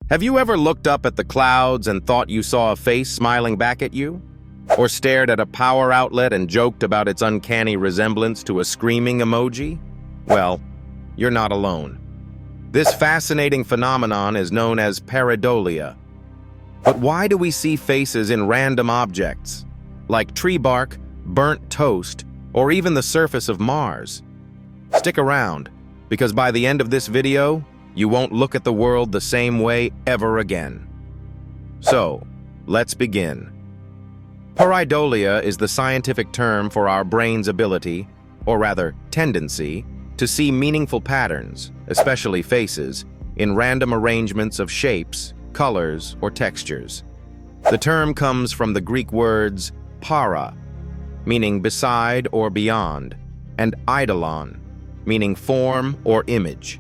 Have you ever looked up at the clouds and thought you saw a face smiling back at you? Or stared at a power outlet and joked about its uncanny resemblance to a screaming emoji? Well, you're not alone. This fascinating phenomenon is known as pareidolia. But why do we see faces in random objects, like tree bark, burnt toast, or even the surface of Mars? Stick around, because by the end of this video, you won't look at the world the same way ever again. So, let's begin. Pareidolia is the scientific term for our brain's ability, or rather tendency, to see meaningful patterns, especially faces, in random arrangements of shapes, colors, or textures. The term comes from the Greek words para, meaning beside or beyond, and eidolon, meaning form or image.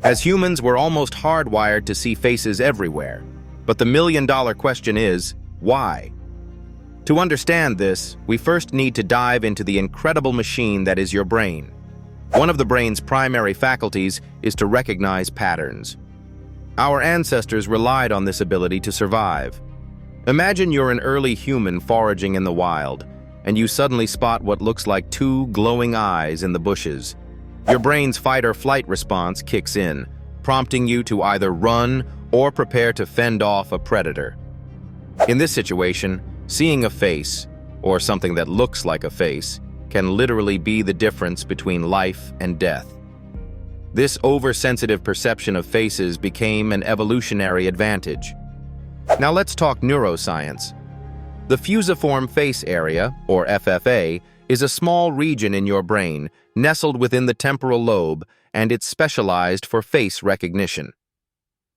As humans, we're almost hardwired to see faces everywhere, but the million-dollar question is, why? To understand this, we first need to dive into the incredible machine that is your brain. One of the brain's primary faculties is to recognize patterns. Our ancestors relied on this ability to survive. Imagine you're an early human foraging in the wild, and you suddenly spot what looks like two glowing eyes in the bushes. Your brain's fight-or-flight response kicks in, prompting you to either run or prepare to fend off a predator. In this situation, seeing a face, or something that looks like a face, can literally be the difference between life and death. This oversensitive perception of faces became an evolutionary advantage. Now let's talk neuroscience. The fusiform face area, or FFA, is a small region in your brain, nestled within the temporal lobe, and it's specialized for face recognition.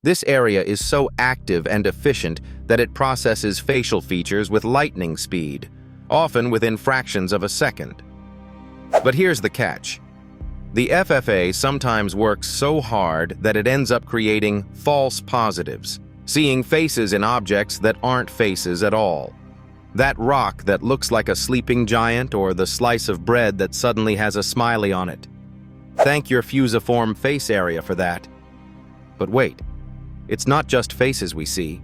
This area is so active and efficient that it processes facial features with lightning speed, often within fractions of a second. But here's the catch. The FFA sometimes works so hard that it ends up creating false positives, seeing faces in objects that aren't faces at all. That rock that looks like a sleeping giant, or the slice of bread that suddenly has a smiley on it. Thank your fusiform face area for that. But wait, it's not just faces we see.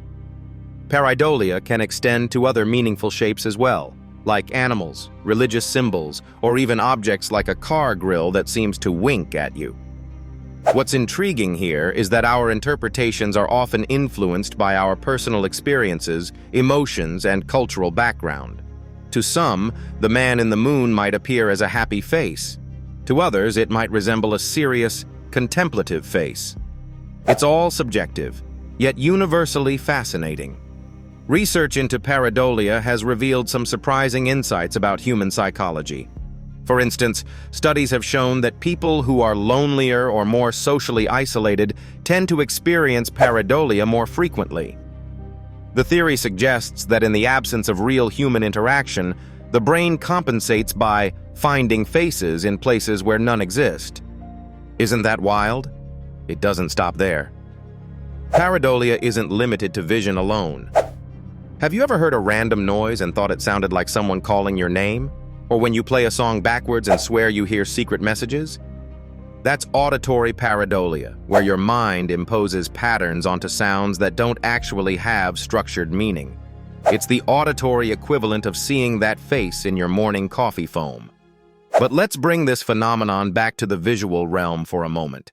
Pareidolia can extend to other meaningful shapes as well, like animals, religious symbols, or even objects like a car grill that seems to wink at you. What's intriguing here is that our interpretations are often influenced by our personal experiences, emotions, and cultural background. To some, the man in the moon might appear as a happy face. To others, it might resemble a serious, contemplative face. It's all subjective, yet universally fascinating. Research into pareidolia has revealed some surprising insights about human psychology. For instance, studies have shown that people who are lonelier or more socially isolated tend to experience pareidolia more frequently. The theory suggests that in the absence of real human interaction, the brain compensates by finding faces in places where none exist. Isn't that wild? It doesn't stop there. Pareidolia isn't limited to vision alone. Have you ever heard a random noise and thought it sounded like someone calling your name? Or when you play a song backwards and swear you hear secret messages? That's auditory pareidolia, where your mind imposes patterns onto sounds that don't actually have structured meaning. It's the auditory equivalent of seeing that face in your morning coffee foam. But let's bring this phenomenon back to the visual realm for a moment.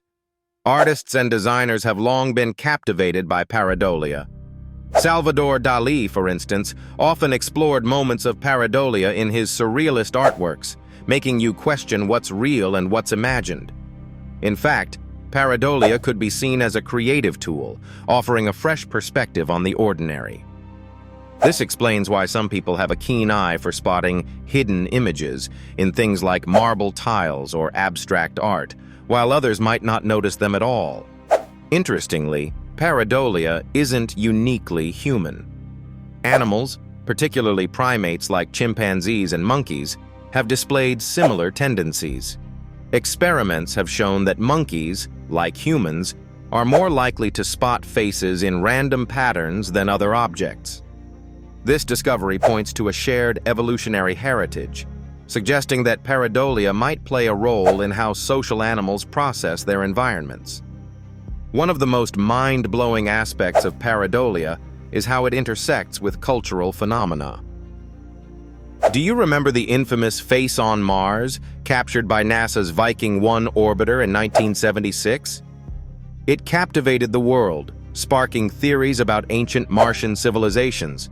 Artists and designers have long been captivated by pareidolia. Salvador Dalí, for instance, often explored moments of pareidolia in his surrealist artworks, making you question what's real and what's imagined. In fact, pareidolia could be seen as a creative tool, offering a fresh perspective on the ordinary. This explains why some people have a keen eye for spotting hidden images in things like marble tiles or abstract art, while others might not notice them at all. Interestingly, pareidolia isn't uniquely human. Animals, particularly primates like chimpanzees and monkeys, have displayed similar tendencies. Experiments have shown that monkeys, like humans, are more likely to spot faces in random patterns than other objects. This discovery points to a shared evolutionary heritage, suggesting that pareidolia might play a role in how social animals process their environments. One of the most mind-blowing aspects of pareidolia is how it intersects with cultural phenomena. Do you remember the infamous face on Mars, captured by NASA's Viking 1 orbiter in 1976? It captivated the world, sparking theories about ancient Martian civilizations.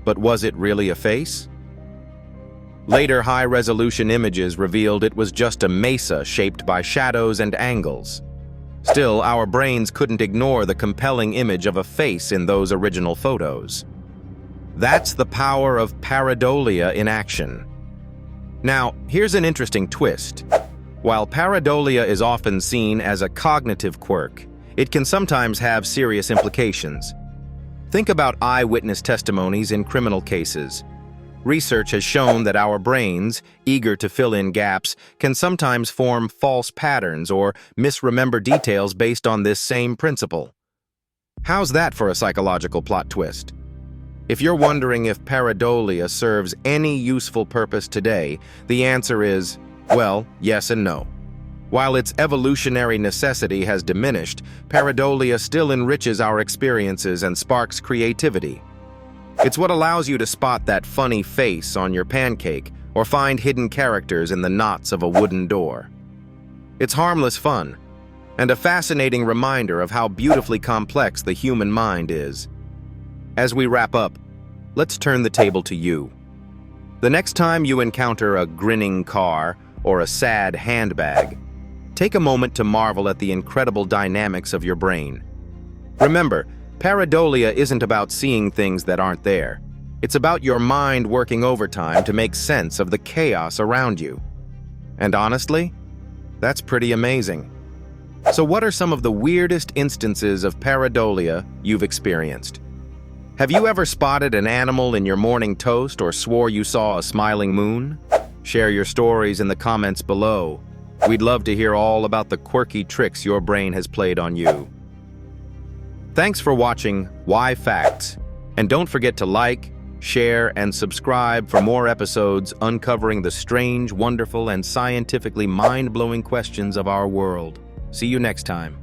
But was it really a face? Later high-resolution images revealed it was just a mesa shaped by shadows and angles. Still, our brains couldn't ignore the compelling image of a face in those original photos. That's the power of pareidolia in action. Now, here's an interesting twist. While pareidolia is often seen as a cognitive quirk, it can sometimes have serious implications. Think about eyewitness testimonies in criminal cases. Research has shown that our brains, eager to fill in gaps, can sometimes form false patterns or misremember details based on this same principle. How's that for a psychological plot twist? If you're wondering if pareidolia serves any useful purpose today, the answer is, well, yes and no. While its evolutionary necessity has diminished, pareidolia still enriches our experiences and sparks creativity. It's what allows you to spot that funny face on your pancake or find hidden characters in the knots of a wooden door. It's harmless fun, and a fascinating reminder of how beautifully complex the human mind is. As we wrap up, let's turn the table to you. The next time you encounter a grinning car or a sad handbag, take a moment to marvel at the incredible dynamics of your brain. Remember, pareidolia isn't about seeing things that aren't there. It's about your mind working overtime to make sense of the chaos around you. And honestly, that's pretty amazing. So what are some of the weirdest instances of pareidolia you've experienced? Have you ever spotted an animal in your morning toast or swore you saw a smiling moon? Share your stories in the comments below. We'd love to hear all about the quirky tricks your brain has played on you. Thanks for watching Why Facts, and don't forget to like, share, and subscribe for more episodes uncovering the strange, wonderful, and scientifically mind-blowing questions of our world. See you next time.